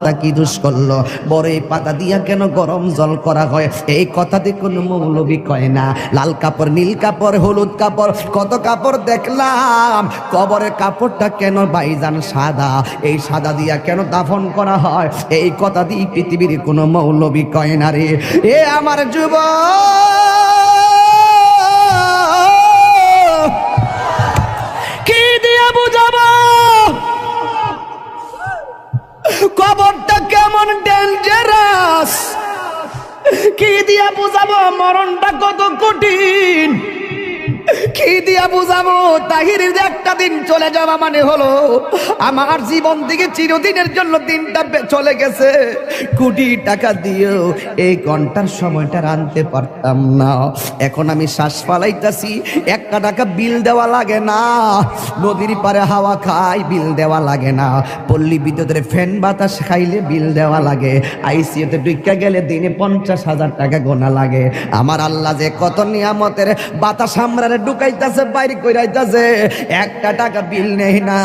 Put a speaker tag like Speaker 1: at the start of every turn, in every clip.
Speaker 1: কি দোষ করলো, বড় এই পাতা দিয়া কেন গরম জল করা হয়, এই কথাতে কোনো মৌলবি কয় না। লাল কাপড়, নীল কাপড়, হলুদ কাপড়, কত কাপড় দেখলাম, কবরের কাপড়টা কেন ভাইজান সাদা, এই সাদা দিয়া কেন দাফন করা হয়, এই কথা দিয়ে পৃথিবীর কোনো মৌলবি কয় না রে। এ আমার যুবক, কি দিয়া বুঝাবো কবরটা কেমন ডেঞ্জারাস, কি দিয়া বুঝাবো মরণটা কত কঠিন, কি দিয়া বুঝাবো তাহিরের একটা দিন চলে যাওয়া মানে হলো আমার জীবন থেকে চিরদিনের জন্য দিনটা চলে গেছে। কোটি টাকা দিয়েও এই ঘন্টার সময়টা আনতে পারতাম না। এখন আমি শ্বাস ফালাইতেছি, 1 টাকা বিল দেওয়া লাগে না, নদীর পারে হাওয়া খাই বিল দেওয়া লাগে না, পল্লী বিদ্যুতের ফ্যান বাতাস খাইলে বিল দেওয়া লাগে, আইসিইউতে ঢুকে গেলে দিনে 50,000 টাকা গোনা লাগে। আমার আল্লাহ যে কত নিয়ামতের বাতাস আমরা ঢুকাইতেছে, বাইরে কইরাইতেছে, 1 টাকা বিল নেই না।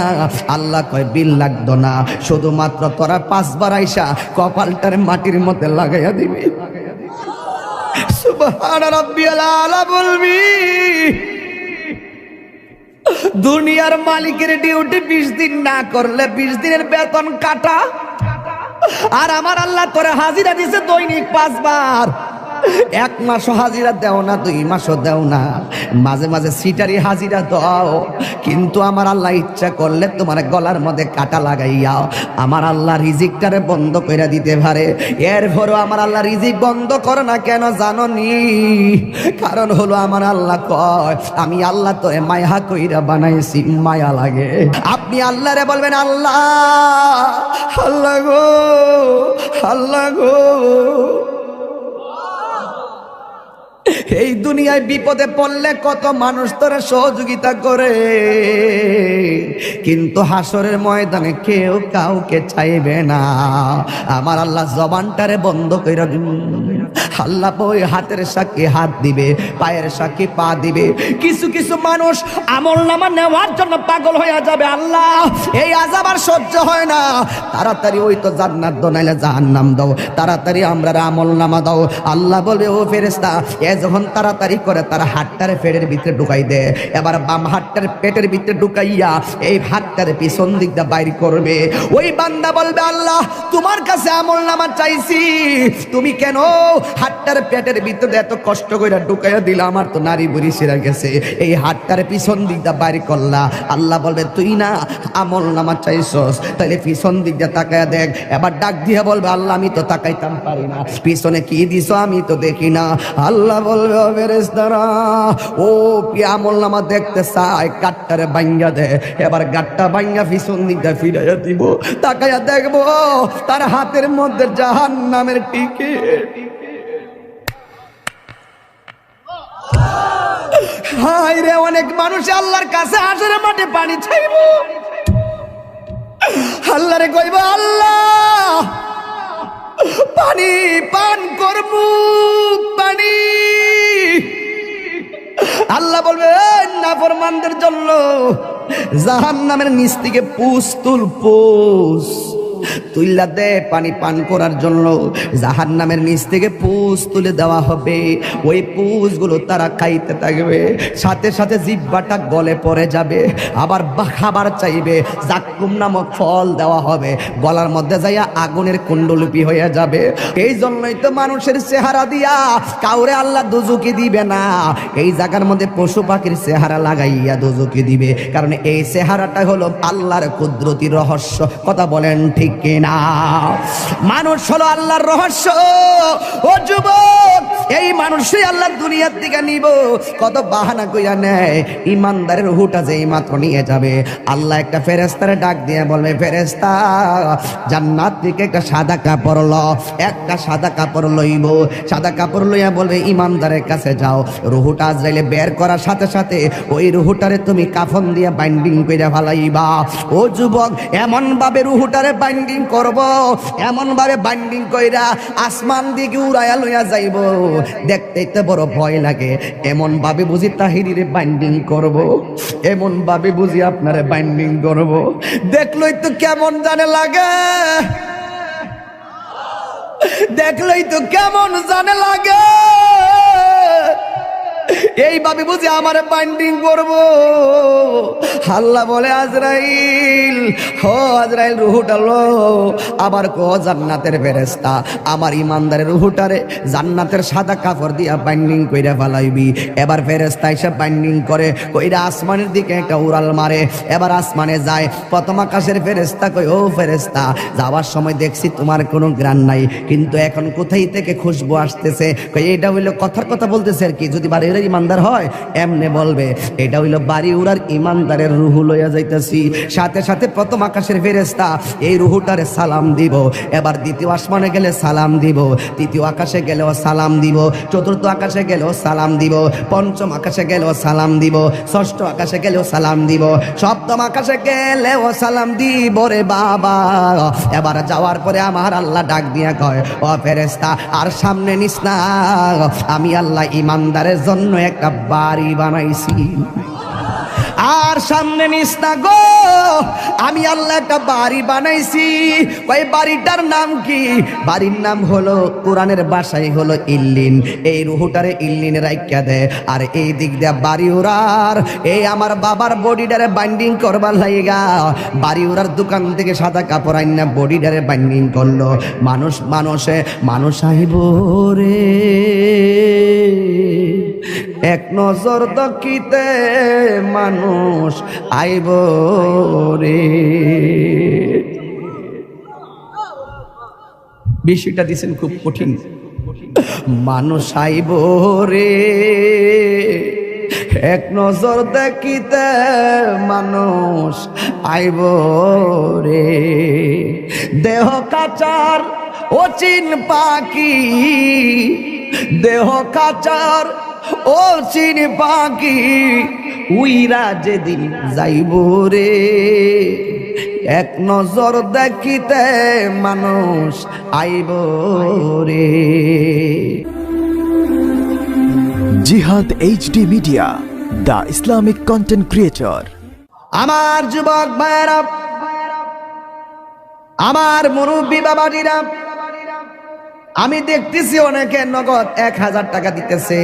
Speaker 1: আল্লাহ কয় বিল লাগতো না, শুধুমাত্র তোরা 5 বার আইসা কপালটার মাটির মধ্যে লাগাইয়া দিবি। সুবহান রাব্বিয়াল আলা বলবি। দুনিয়ার মালিকের ডিউটি 20 দিন না করলে 20 দিনের বেতন কাটা, আর আমার আল্লাহ তোরে হাজিরা দিছে দৈনিক 5 বার। 1 মাসও হাজিরা দেও না, 2 মাসও দেও না, মাঝে মাঝে সিটারি হাজিরা দাও, কিন্তু আমার আল্লাহ ইচ্ছা করলে তোমার গলার মধ্যে কাটা লাগাইয়া আমার আল্লাহ রিজিকটারে বন্ধ করে দিতে পারে। এরপরও আমার আল্লাহ রিজিক বন্ধ করে না কেন জানো নি? কারণ হলো আমার আল্লাহ কয় আমি আল্লাহ তোরে মায়া কইরা বানাইছি, মায়া লাগে। আপনি আল্লাহরে বলবেন আল্লাহ, আল্লাহ গো, আল্লাহ গো, এই দুনিয়ায় বিপদে পড়লে কত মানুষ তোরা সহযোগিতা করে, কিন্তু হাসরের ময়দানে কেউ কাউকে চাইবে না। আমার আল্লাহ জবানটারে বন্ধ করে আল্লাহ ওই হাতের সাক্ষী হাত দিবে, পায়ের সাক্ষী পা দিবে। কিছু কিছু মানুষ আমল নামা নেওয়ার জন্য পাগল হয়ে যাবে। আল্লাহ এই আযাব আর সহ্য হয় না, তাড়াতাড়ি ওই তো জান্নাত দাও নাইলে জাহান্নাম দাও, তাড়াতাড়ি আমরা আমল নামা দাও। আল্লাহ বলে ও ফেরেশতা, এ যখন তাড়াতাড়ি করে তার হাতটারে পেটের ভিতরে ঢুকাই দে, এবার বাম হাতটারে পেটের ভিতরে ঢুকাইয়া এই হাতটারে পিছন দিক দিয়ে বাইর করবে। ওই বান্দা বলবে আল্লাহ তোমার কাছে আমল নামা চাইছি, তুমি কেন হাতটার পেটের ভিতরে এত কষ্ট করে ঢুকাইয়া দিলা, আমার তো নারী বুড়ি সেরা গেছে, এই হাতটারে পিছন দিক দিয়ে বাইর করলা। আল্লাহ বলবে তুই না আমল নামা চাইছস, তাহলে পিছন দিক দিয়ে তাকায়া দেখ। এবার ডাক দিয়ে বলবে আল্লাহ আমি তো তাকাইতাম পারি না, পিছনে কি দিছো আমি তো দেখি না। আল্লাহ বলবে ও ফেরেশতারা, ও কি আমল নামা দেখতে চায়, গাটটারে ভাঙ্গা দে। এবার গাটটা ভাঙ্গা পিছন দিক দিয়ে ফিরাইয়া দিব, তাকায়া দেখবো তার হাতের মধ্যে জাহান্নামের টিকিট। হায় রে, অনেক মানুষ আল্লাহর কাছে হাসরের মাঠে পানি চাইব, আল্লাহরে কইব আল্লাহ পানি পান করবো, পানি। আল্লাহ বলবে নাফরমানদের জন্য জাহান্নামের নিচ থেকে পুষ তুল, পুষ তুইলা দে পানি পান করার জন্য। জাহান্নামের নিচ থেকে পুষ তুলে দেওয়া হবে, ওই পুষগুলো তারা খাইতে থাকবে, সাথে সাথে জিহ্বাটা গলে পড়ে যাবে, আবার খাবার চাইবে, জাক্কুম নামক ফল দেওয়া হবে, গলার মধ্যে যাইয়া আগুনের কুণ্ডলিপি হয়ে যাবে। এই জন্যই তো মানুষের চেহারা দিয়া কাউরে আল্লাহ দোজখে দিবে না, এই জায়গার মধ্যে পশু পাখির চেহারা লাগাইয়া দোজখে দিবে, কারণ এই চেহারাটা হলো আল্লাহর কুদরতি রহস্য। কথা বলেন ঠিক কিনা? মানুষ হলো আল্লাহর রহস্য। ও যুবক, এই মানুষই আল্লাহ দুনিয়ার দিকে নিব, কত বাহানা কইয়া নেয়। ইমানদারের রূহটা যেই মাত্র নিয়ে যাবে, আল্লাহ একটা ফেরেশতারে ডাক দিয়ে বলবে ফেরেশতা জান্নাত থেকে একটা সাদা কাপড় ল, একটা সাদা কাপড় লইব, সাদা কাপড় লইয়া বলবে ইমানদারের কাছে যাও। রূহটা আজরাইলে বের করার সাথে সাথে ওই রূহটারে তুমি কাফন দিয়ে বাইন্ডিং কইরা ফেলাইবা। ও যুবক, এমন ভাবে রূহটারে বাইন্ডিং করব, এমন ভাবে বাইন্ডিং কইরা আসমান দিকে উড়াইয়া লইয়া যাইব, দেখতেই তো বড় ভয় লাগে। এমন ভাবে বুঝি তাহিরিরে বাইন্ডিং করব, এমন ভাবে বুঝি আপনারে বাইন্ডিং করব, দেখলই তো কেমন জানে লাগে। দেখলেই তো কেমন জানে লাগে, এইভাবে বুঝি আমার বাইন্ডিং করব। আল্লাহ বলে আজরাইল, হো আজরাইল রুহুটা লো। আবার কো জান্নাতের ফেরেশতা আমার ইমানদারের রুহুটারে জান্নাতের সাদা কাপড় দিয়া বাইন্ডিং কইরা ফেলাইবি। এবার ফেরেশতা এসে বাইন্ডিং করে কইরা আসমানের দিকে একটা উড়াল মারে। এবার আসমানে যায়, প্রথম আকাশের ফেরেশতা কই, ও ফেরেশতা যাওয়ার সময় দেখছি তোমার কোনো গ্রাণ নাই, কিন্তু এখন কোথায় থেকে খুশবু আসতেছে? কই এটা হইলো কথার কথা বলতেছে আর কি, যদি বাড়ির ইমানদার হয় এমনে বলবে এটা হইলো বাড়ি উড়ার ইমানদারের রুহু লইয়া যাইতেছি। সাথে সাথে প্রথম আকাশের ফেরেশতা এই রুহুটারে সালাম দিব। এবার দ্বিতীয় আসমানে গেলে সালাম দিব, তৃতীয় আকাশে গেলেও সালাম দিব, চতুর্থ আকাশে গেলেও সালাম দিব, পঞ্চম আকাশে গেলেও সালাম দিব, ষষ্ঠ আকাশে গেলেও সালাম দিব, সপ্তম আকাশে গেলেও সালাম দিব রে বাবা। এবার যাওয়ার পরে আমার আল্লাহ ডাক দিয়া কয়, ও ফেরেশতা আর সামনে নিস না, আমি আল্লাহ ইমানদারের জন্য একটা বাড়ি বানাইছি। আর সামনে নিস না গো, আমি আল্লাহ একটা বাড়ি বানাইছি। ওই বাড়িটার নাম কি? বাড়ির নাম হলো, কোরআনের ভাষায় হলো ইল্লিন। এই রুহুটারে ইল্লিনে রাইখা দে। আর এই দিক দিয়া বাড়ি উড়ার এই আমার বাবার বডিটারে বাইন্ডিং করবার লাইগা বাড়ি উড়ার দোকান থেকে সাদা কাপড় আইনা বডিটারে বাইন্ডিং করলো। মানুষ আইব রে এক নজর দকিতে, মানুষ আইব রে। বিষয়টা দিছেন খুব কঠিন। মানুষ আইব রে এক নজর দেখিতে, মানুষ আইব রে। দেহ কাচার অচিন পাখি, দেহ কাচার ও চিন পাখি, উইরা যেদিন যাইব রে এক নজর দেখিতে, মানুষ আইব রে।
Speaker 2: জিহাদ HD media, the Islamic content creator.
Speaker 1: আমার যুবক ভাইরা, আমার মুরব্বী বাবাজিরা, আমি দেখতেছি অনেকে নগদ 1000 টাকা দিতেছে,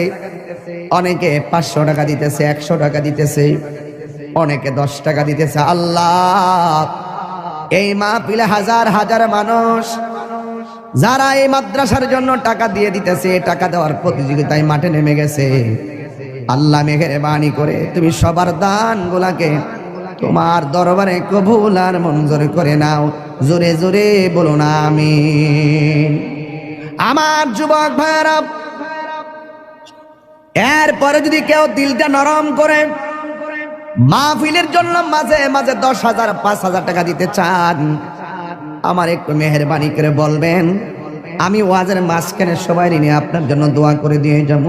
Speaker 1: অনেকে 500 টাকা দিতেছে, 100 টাকা দিতেছে, অনেকে 10 টাকা দিতেছে। আল্লাহ, এই মাহফিলে হাজার হাজার মানুষ যারা এই মাদ্রাসার জন্য টাকা দিয়ে দিতেছে, টাকা দেওয়ার প্রতিযোগিতায় মাঠে নেমে গেছে। আল্লাহ মেহেরবানি করে তুমি সবার দান গুলাকে তোমার দরবারে কবুল আর মঞ্জুর করে নাও। জোরে জোরে বলো না আমিন। আমার যুবক ভাইরা, এরপরে যদি কেউ দিলটা নরম করে মাহফিলের জন্য মাঝে মাঝে 10,000 5,000 টাকা দিতে চান, আমার একটু মেহেরবানি করে বলবেন, আমি ওয়াজের মাঝখানে সবাই নিয়ে আপনার জন্য দোয়া করে দিয়ে যাব।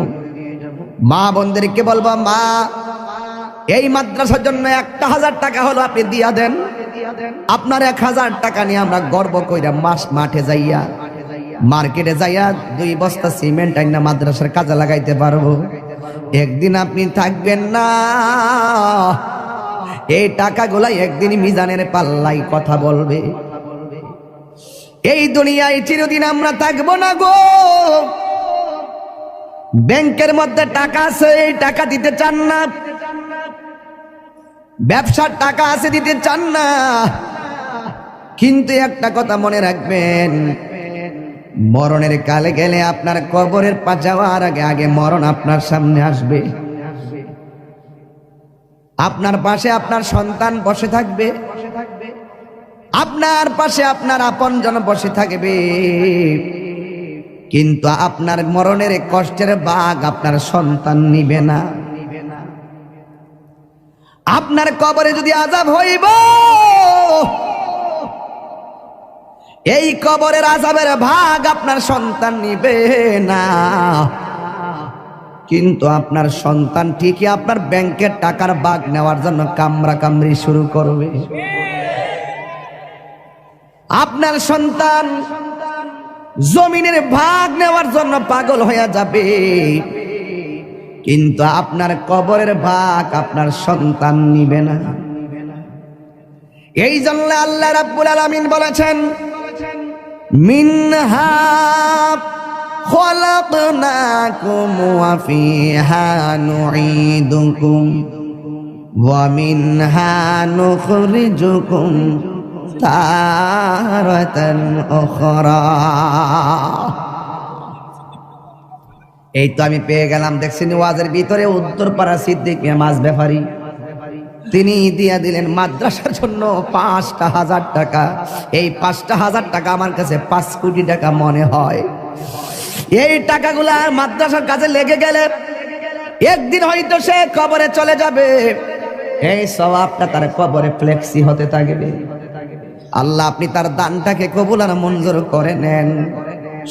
Speaker 1: মা বোনদেরকে বলবো, মা এই মাদ্রাসার জন্য 1,000 টাকা হলো আপনি দিয়া দেন। আপনার 1,000 টাকা নিয়ে আমরা গর্ব কইরা মাঠে যাইয়া, মার্কেটে যাইয়া 2 বস্তা সিমেন্ট আইনা মাদ্রাসার কাজে লাগাইতে পারবো। একদিন আপনি থাকবেন না, এই টাকাগুলা একদিন মিজানের পাল্লাই কথা বলবে। এই দুনিয়ায় চিরদিন আমরা থাকবো না গো। ব্যাংকের মধ্যে টাকা আছে, এই টাকা দিতে চান না। ব্যবসার টাকা আছে, দিতে চান না। কিন্তু একটা কথা মনে রাখবেন, মরণের কালে গেলে আপনার কবরের পা যাওয়ার আগে আগে মরণ আপনার সামনে আসবে। আপনার পাশে আপনার সন্তান বসে থাকবে, আপনার পাশে আপনার আপনজন বসে থাকবে, কিন্তু আপনার মরণের কষ্টের ভাগ আপনার সন্তান নিবে না। আপনার কবরে যদি আযাব হইব, এই কবরের আযাবের ভাগ আপনার সন্তান নিবে না, কিন্তু আপনার সন্তান ঠিকই আপনার ব্যাংকের টাকার ভাগ নেওয়ার জন্য কামরা কামড়ি শুরু করবে। আপনার সন্তান জমিনের ভাগ নেওয়ার জন্য পাগল হয়ে যাবে, কিন্তু আপনার কবরের ভাগ আপনার সন্তান নিবে না। এই জন্য আল্লাহ রাব্বুল আলামিন বলেছেন, মিনহা খলাকনাকুম ওয়া ফিহা নুঈদুকুম ওয়া মিনহা নুখরিজুকুম তারাতান উখরা। এই তো আমি পেয়ে গেলাম, দেখছেন ওয়াজের ভিতরে উত্তরপাড়া সিদ্দিক মিয়া মাছ ব্যাপারী, তিনি দিয়া দিলেন মাদ্রাসার জন্য ৫,০০০ টাকা। এই ৫,০০০ টাকা আমার কাছে ৫ কোটি টাকা মনে হয়। এই টাকাগুলা মাদ্রাসার কাছে লেগে গেলে একদিন হয়তো সে কবরে চলে যাবে, এই সওয়াবটা তার কবরে ফ্লেক্সি হতে থাকবে। আল্লাহ আপনি তার দানটাকে কবুল আর মঞ্জুর করে নেন।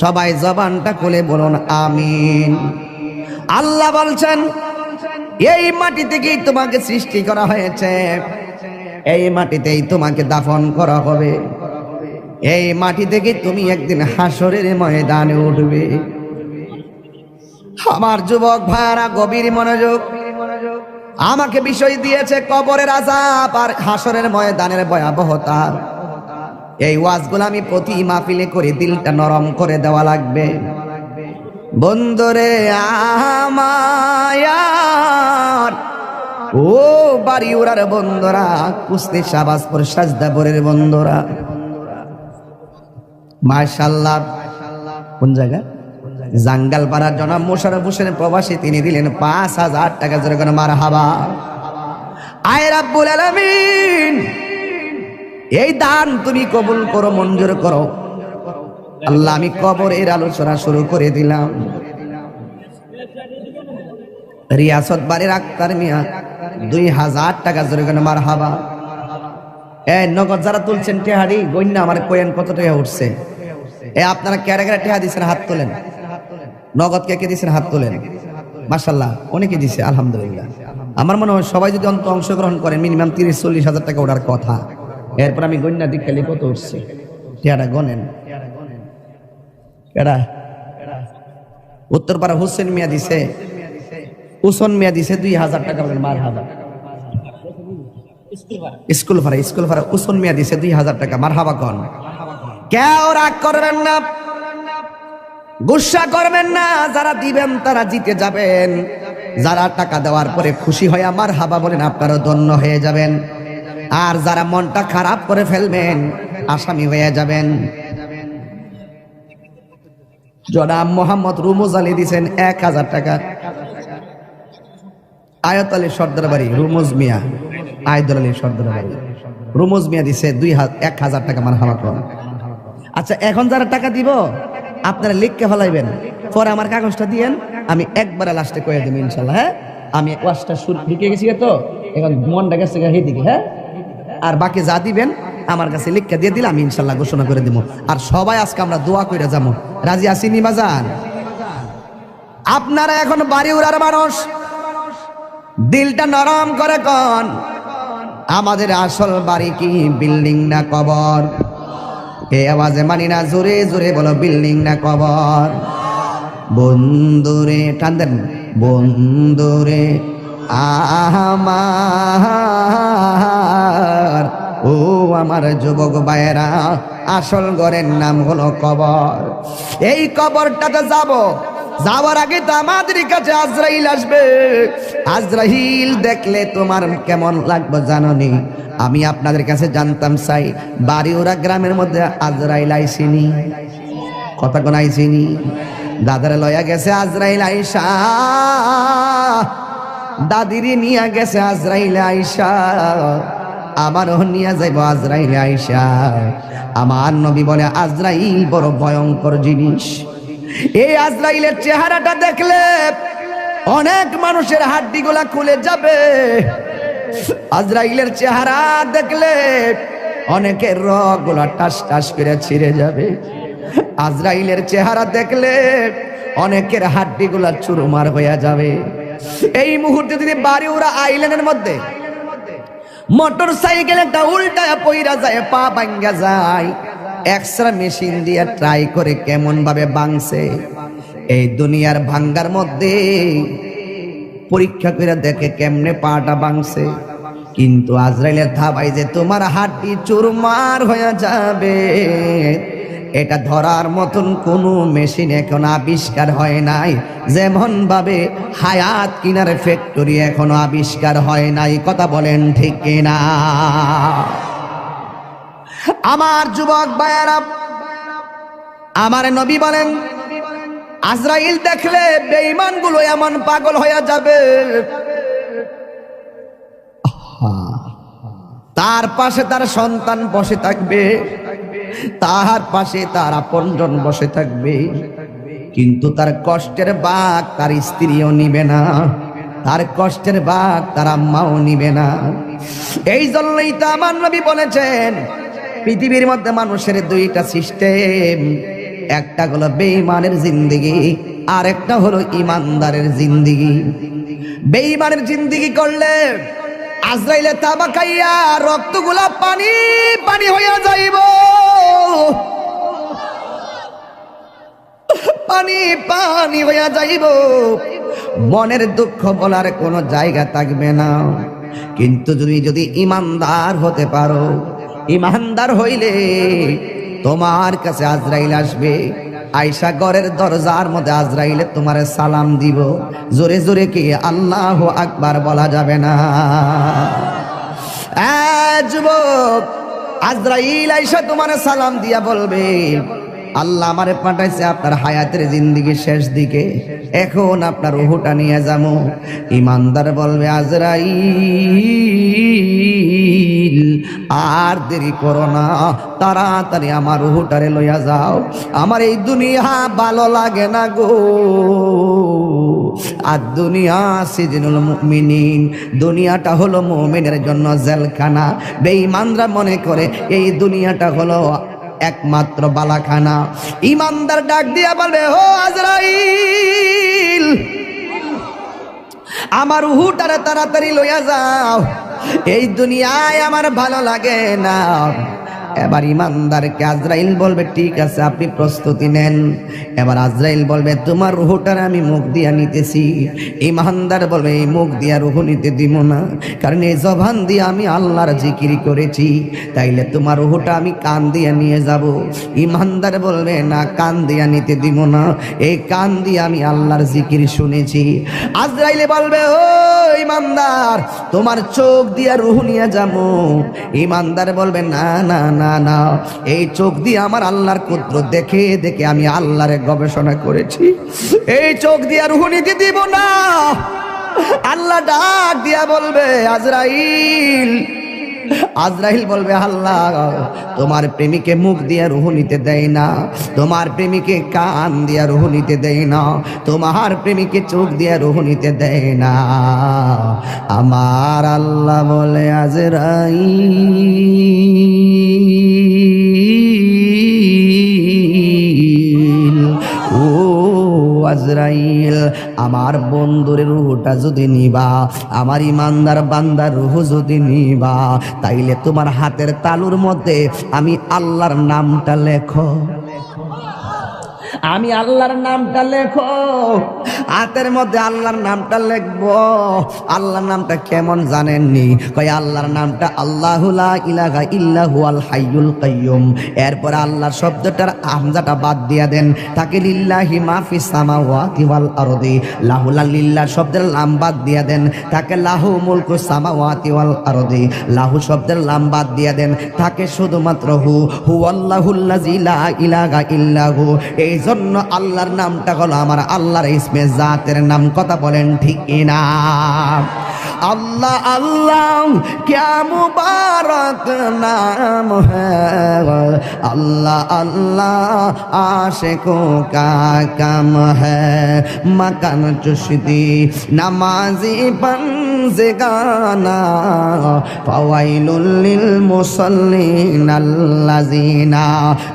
Speaker 1: সবাই জবানটা খুলে বলুন আমিন। আল্লাহ বলছেন এই মাটি থেকেই তোমাকে সৃষ্টি করা হয়েছে, এই মাটিতেই তোমাকে দাফন করা হবে, এই মাটি থেকে তুমি একদিন হাসরের ময়দানে উঠবে। আমার যুবক ভাইরা গভীর মনোযোগ, আমাকে বিষয় দিয়েছে কবরের আযাব আর হাসরের ময়দানের ভয়াবহতা। এই ওয়াজগুলো আমি প্রতি মাহফিলে করে দিলটা নরম করে দেওয়া লাগবে। বন্ধুরে আমার, ও বাড়ি উড়ার বন্ধুরা, কুস্তি শাহবাজপুর সাজদাপুরের বন্ধুরা, মাশাআল্লাহ। কোন জায়গা? জাঙ্গালপাড়ার জনাব মোশাররফ হোসেন প্রবাসী, তিনি দিলেন ৫,০০০ টাকা। যেরকম মারহাবা। আয় রাব্বুল আলামিন, এই দান তুমি কবুল করো, মঞ্জুর করো। আল্লাহ আমি কবরের আলোচনা শুরু করে দিলাম। রিয়াসত বাড়ির আক্তার মিয়া ২,০০০ টাকা। যেরকম মারহাবা। এই নগদ যারা তুলছেন টেহারি গইন্না আমার কোয়েন কত টাকা উঠছে? আপনারা কেড়ে কেড়ে টেহা দিচ্ছেন, হাত তোলেন। নগদ কে কে দিচ্ছেন, হাত তোলেন। মাশাআল্লাহ অনেকে দিছে, আলহামদুলিল্লাহ। আমার মনে হয় সবাই যদি অংশগ্রহণ করেন মিনিমাম ৩০-৪০ টাকা ওঠার কথা। এরপর আমি গন্যা দিক খেলে কত উঠছে টেহাটা গনেন। কেডা? উত্তরপাড়া হোসেন মিয়া দিছে, উসন মিয়া দিছে ২,০০০ টাকা। মারহাবা। স্কুল ভাড়া উসন মিয়া দিছে ২,০০০ টাকা। মারহাবা কন। কেউ রাগ করবেন না, গুসা করবেন না। যারা দিবেন তারা জিতে যাবেন, যারা টাকা দেওয়ার পরে খুশি হয়ে আমার হাবা বলেন আপনারা ধন্য হয়ে যাবেন। আর যারা মনটা খারাপ করে ফেলবেন আসামি হয়ে যাবেন। জনাব মোহাম্মদ রুমুজ আলী দিছেন ১,০০০ টাকা। আয়ত আলী সর্দার বাড়ি রুমুজ মিয়া, আয়দুল আলী সর্দার বাড়ি রুমুজ মিয়া দিছে ১,০০০ টাকা। মারহাবা কন। আচ্ছা এখন যারা টাকা দিব আপনারা লিখকে ফেলাইবেন, পরে আমার কাগজটা দিয়েন, আমি একবারে লাস্টে কয়ে দেব ইনশাল্লাহ। হ্যাঁ, আমি ওয়াজটা শুরু ঢুকে গেছি তো, এখন মনটা গেছে এইদিকে। হ্যাঁ, আর বাকি যা দিবেন আমার কাছে লিখকে দিয়ে দিলে আমি ইনশাল্লাহ ঘোষণা করে দিব। আর সবাই আজকে আমরা দোয়া করে যাবো। রাজি আছি নিবাজান? আপনারা এখন বাড়ি উড়ার মানুষ, দিলটা নরম করে কন, আমাদের আসল বাড়ি কি বিল্ডিং না কবর? এই আওয়াজে মানি না, জোরে জোরে বলো বিল্ডিং না কবর? বন্ধুরে টান দেন, বন্ধুরে আমার, ও আমার যুবক ভাইয়েরা, আসল ঘরের নাম হলো কবর। এই কবরটাতে যাব, যাওয়ার আগে তো আমাদের কাছে আজরাইল আসবে। আজরাইল দেখলে তোমার কেমন লাগবে জানোনি? আমি আপনাদের কাছে জানতাম চাই, বাড়িওরা গ্রামের মধ্যে আজরাইল আইসিনি? কথা কোন আইসিনি? দাদারে লয়া গেছে আজরাইল আইসা, দাদিরে নিয়ে গেছে আজরাইল আইসা, আমারও নিয়ে যাইব আজরাইল আইসা। আমার নবী বলে আজরাইল বড় ভয়ঙ্কর জিনিস। এই আজরাইলের চেহারাটা দেখলে অনেক মানুষের হাড্ডিগুলা খুলে যাবে। আজরাইলের চেহারা দেখলে অনেকের রগগুলা টাস টাস করে ছিঁড়ে যাবে। আজরাইলের চেহারা দেখলে অনেকের হাড্ডিগুলা চুরমার হয়ে যাবে। এই মুহূর্তে যদি বাড়িওরা আইল্যান্ডের মধ্যে মোটর সাইকেল একটা উল্টায় পইরা যায়, পা ভাঙ্গা যায়, এক্সরে মেশিন দিয়ে ট্রাই করে কেমন ভাবে ভাঙছে। এই দুনিয়ার ভাঙ্গার মধ্যে পরীক্ষা করে দেখে কেমনে পাটা ভাঙছে। কিন্তু আজরাইলের থাবাই যে তোমার হাড্ডি চুরমার হয়ে যাবে, এটা ধরার মতন কোনো মেশিন এখন আবিষ্কার হয় নাই, যেমন ভাবে হায়াত কিনার ফ্যাক্টরি এখনো আবিষ্কার হয় নাই। কথা বলেন ঠিক কিনা? আমার যুবক ভাইয়েরা, আমার নবী বলেন আজরাইল দেখলে বেঈমানগুলো এমন পাগল হয়ে যাবে, তার পাশে তার সন্তান বসে থাকবে, তার পাশে তার আপনজন বসে থাকবে, কিন্তু তার কষ্টের ভাগ তার স্ত্রীও নিবে না, তার কষ্টের ভাগ তার আম্মাও নিবে না। এই জন্যই তো আমার নবী বলেছেন পৃথিবীর মধ্যে মানুষের দুইটা সিস্টেম, একটা হলো বেঈমানের জিন্দেগি, আর একটা হলো ইমানদারের জিন্দেগি। বেঈমানের জিন্দেগি করলে আজরাইলে তাবা খাইয়া রক্তগুলা পানি পানি হইয়া যাইব, পানি পানি হইয়া যাইব, মনের দুঃখ বলার কোনো জায়গা থাকবে না। কিন্তু যদি ইমানদার হতে পারো, ইমানদার হইলে তোমার কাছে আজরাইল আসবে, আয়সা ঘরের দরজার মধ্যে আজরাইলে তোমার সালাম দিব, জোরে জোরে কি আল্লাহু আকবার বলা যাবে না? যুবক, আজরাইল আয়সা তোমার সালাম দিয়া বলবে আল্লাহ আমারে পাঠাইছে আপনার হায়াতের জিন্দেগির শেষ দিকে, এখন আপনার রূহটা নিয়ে যাবো। ইমানদার বলবে আজরাইল আর দেরি করো না, তাড়াতাড়ি আমার রূহটারে লইয়া যাও, আমার এই দুনিয়া ভালো লাগে না গো। আর দুনিয়া সিজনুল মুমিনিন, দুনিয়াটা হলো মুমিনের জন্য জেলখানা। বেঈমানরা মনে করে এই দুনিয়াটা হলো একমাত্র বালাখানা। ইমানদার ডাক দিয়া বলবে ও আজরাইল, আমার রূহটারে তাড়াতাড়ি লইয়া যাও, এই দুনিয়ায় আমার ভালো লাগে না। এবার ইমানদারকে আজরাইল বলবে ঠিক আছে আপনি প্রস্তুতি নেন। এবার আজরাইল বলবে তোমার রূহটারে আমি মুখ দিয়া নিতেছি। ইমানদার বলবে এই মুখ দিয়া রূহ নিতে দিব না, কারণ এই জবান দিয়ে আমি আল্লাহর জিকির করেছি, তাইলে তোমার রূহটা আমি কান দিয়া নিয়ে যাব। ইমানদার বলবে না, কান দিয়া নিতে দিব না, এই কান দিয়ে আমি আল্লাহর জিকির শুনেছি। আজরাইলে বলবে ও ইমানদার তোমার চোখ দিয়া রূহ নিয়ে যাবো। ইমানদার বলবে না না না না, এই চোখ দিয়ে আমার আল্লাহর কুদরত দেখে দেখে আমি আল্লাহরে গবেষণা করেছি, এই চোখ দিয়ে রূহ নিতে দিব না। আল্লাহ ডাক দিয়া বলবে আজরাইল, আজরাইল বলবে আল্লাহ তোমার প্রেমিকে মুখ দিয়া রূহ নিতে দেয় না, তোমার প্রেমিকে কান দিয়া রূহ নিতে দেয় না, তোমার প্রেমিকে চোখ দিয়া রূহ নিতে দেয় না। আমার আল্লাহ বলে আজরাইল, ও আজরাইল আমার বন্ধুরের রূহটা যদি নিবা, আমার ইমানদার বান্দার রূহ যদি নিবা, তাইলে তোমার হাতের তালুর মধ্যে আমি আল্লাহর নামটা লেখো, আমি আল্লাহর নামটা লেখো, হাতের মধ্যে আল্লাহর নামটা লিখবো। আল্লাহর নামটা কেমন জানেননি? কয় আল্লাহর নামটা আল্লাহু লা ইলাহা ইল্লা হুয়াল হাইয়ুল কাইয়ুম। এরপর আল্লাহর শব্দটার হামজাটা বাদ দিয়া দেন, তাকে লিল্লাহি মা ফিস সামাওয়াতি ওয়াল আরদি, লাহু লিল্লাহ শব্দের লাম বাদ দিয়া দেন, তাকে লাহু মুলকু সামাওয়াতি ওয়াল আরদি, লাহু শব্দের লাম বাদ দিয়া দেন, তাকে শুধুমাত্র হুয়াল্লাহুল্লাযী লা ইলাহা ইল্লা হু। এই জন্য আল্লাহর নামটা হলো আমার আল্লাহর ইসমে জাতের নাম। কথা বলেন ঠিক না? अल्लाह अल्लाह क्या मुबारक नाम है, अल्लाह अल्लाह आशिकों का काम है। मकान चुश्ती नमाजी पंज़गाना फवाइलुल लिल मुसल्लिन अल्लज़ीना।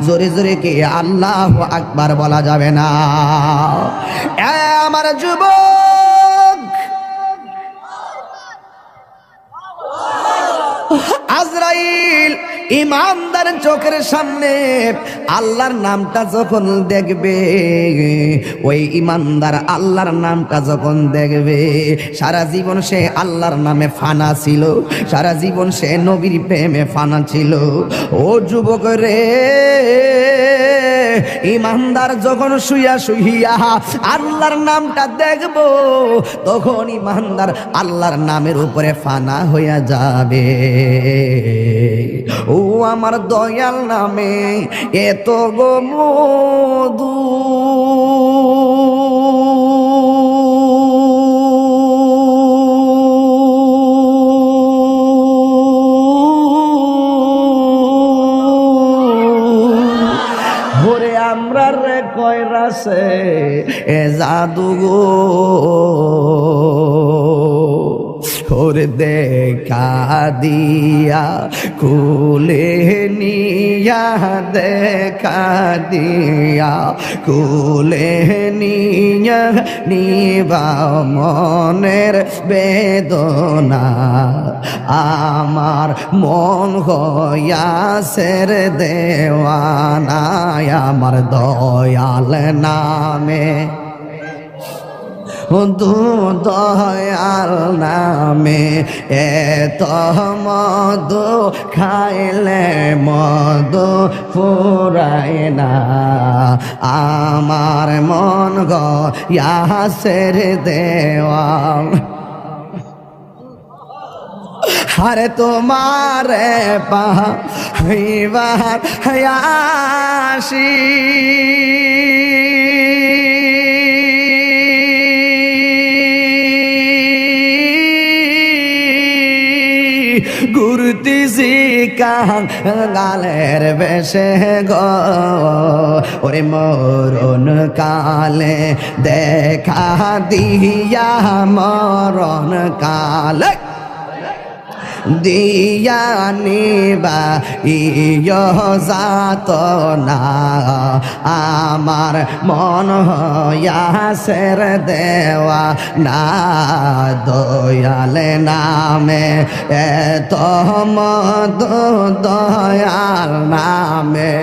Speaker 1: जोरे जोरे के अल्लाह আকবার বলা যাবে না। আমার যুবক, আজরাইল ইমানদার চোখের সামনে আল্লাহর নামটা যখন দেখবে, ওই ইমানদার আল্লাহর নামটা যখন দেখবে, সারা জীবন সে আল্লাহর নামে ফানা ছিল, সারা জীবন সে নবীর প্রেমে ফানা ছিল। ও যুবক রে, ইমানদার যখন শুইয়া শুইয়া আল্লাহর নামটা দেখবো, তখন ইমানদার আল্লাহর নামের উপরে ফানা হইয়া যাবে। ও আমার দয়াল নামে এত গো মধু, আমরা রে কয়রাছে এ জাদু গো, ওরে দেখা দিয়া কুলে নিয়া, দেখা দিয়া কুলে নিয়া নিবা মনের বেদনা, আমার মন হইয়াছের দেওয়ানা, আমার দয়াল নামে দয়াল নামে এত মধু খাইলে মধু ফুরায় না, আমার মন গয়াসের দেওয়াল। আরে তোমার পাইবার হাসি ঘুরতেছি কাঙালের বেশে গো, ওরে মরণ কালে দেখা দিয়া, মরণ কালে দিয়া নিবা ইয় যাত না, আমার মন হইয়াছের দেওয়া না, দয়ালে নামে এত মধু, দয়াল নামে